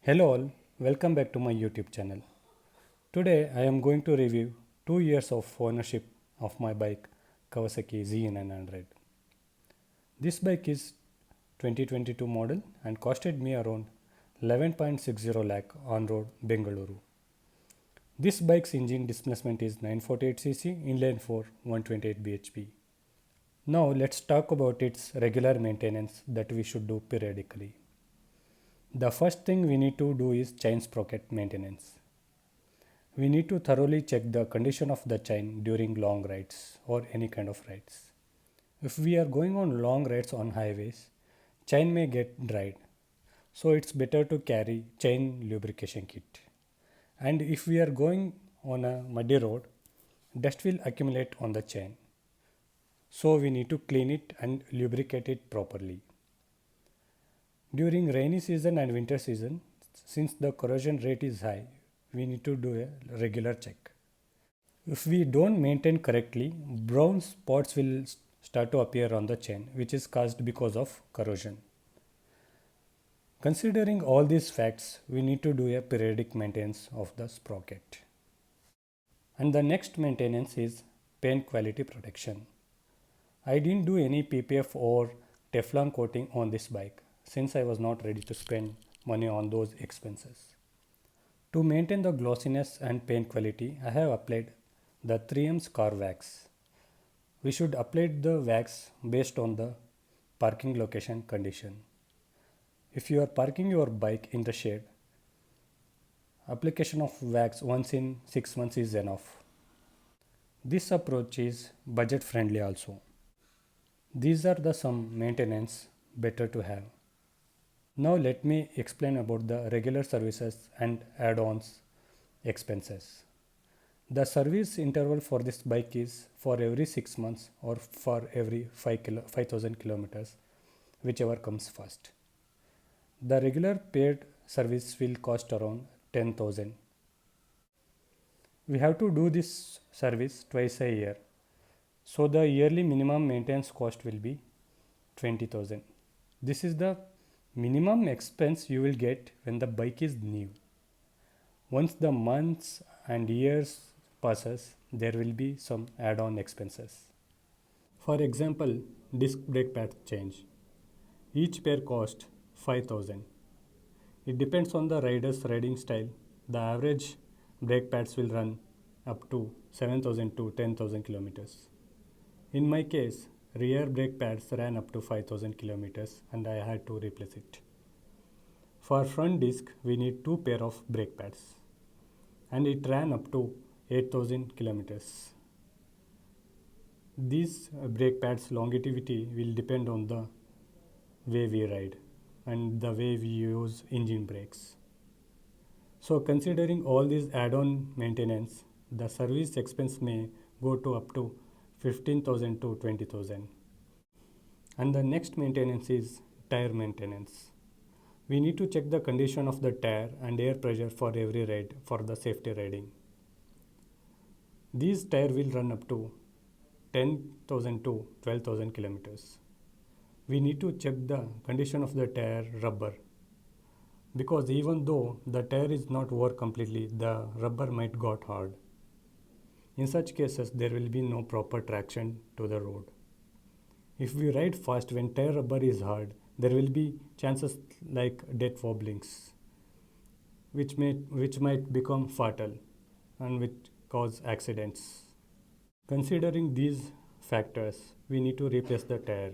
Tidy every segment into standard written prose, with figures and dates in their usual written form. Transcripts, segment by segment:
Hello all, welcome back to my YouTube channel. Today I am going to review 2 years of ownership of my bike Kawasaki Z900. This bike is 2022 model and costed me around 11.60 lakh on road Bengaluru. This bike's engine displacement is 948cc inline 4 128 bhp. Now let's talk about its regular maintenance that we should do periodically. The first thing we need to do is chain sprocket maintenance. We need to thoroughly check the condition of the chain during long rides or any kind of rides. If we are going on long rides on highways, chain may get dried. So it's better to carry chain lubrication kit. And if we are going on a muddy road, dust will accumulate on the chain. So we need to clean it and lubricate it properly. During rainy season and winter season, since the corrosion rate is high, we need to do a regular check. If we don't maintain correctly, brown spots will start to appear on the chain, which is caused because of corrosion. Considering all these facts, we need to do a periodic maintenance of the sprocket. And the next maintenance is paint quality protection. I didn't do any PPF or Teflon coating on this bike since I was not ready to spend money on those expenses. To maintain the glossiness and paint quality, I have applied the 3M's car wax. We should apply the wax based on the parking location condition. If you are parking your bike in the shade, application of wax once in 6 months is enough. This approach is budget friendly also. These are the some maintenance better to have. Now let me explain about the regular services and add-ons expenses. The service interval for this bike is for every 6 months or for every 5,000 kilometers, whichever comes first. The regular paid service will cost around 10,000. We have to do this service twice a year. So the yearly minimum maintenance cost will be 20,000. This is the minimum expense you will get when the bike is new. Once the months and years passes, there will be some add-on expenses. For example, disc brake pad change. Each pair cost 5,000. It depends on the rider's riding style. The average brake pads will run up to 7,000 to 10,000 kilometers. In my case, rear brake pads ran up to 5,000 kilometers and I had to replace it. For front disc, we need 2 pair of brake pads and it ran up to 8,000 kilometers. These brake pads longevity will depend on the way we ride and the way we use engine brakes. So considering all these add-on maintenance, the service expense may go to up to 15,000 to 20,000. And the next maintenance is tire maintenance. We need to check the condition of the tire and air pressure for every ride for the safety riding. These tires will run up to 10,000 to 12,000 kilometers. We need to check the condition of the tire rubber because even though the tire is not wore completely, the rubber might got hard. In such cases, there will be no proper traction to the road. If we ride fast when tire rubber is hard, there will be chances like dead wobblings, which might become fatal and which cause accidents. Considering these factors, we need to replace the tire.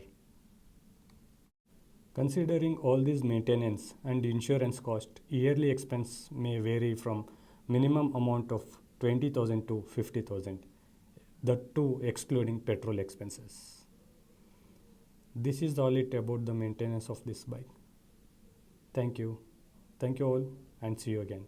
Considering all these maintenance and insurance cost, yearly expense may vary from minimum amount of 20,000 to 50,000, the two excluding petrol expenses. This is all it about the maintenance of this bike. Thank you. Thank you all and see you again.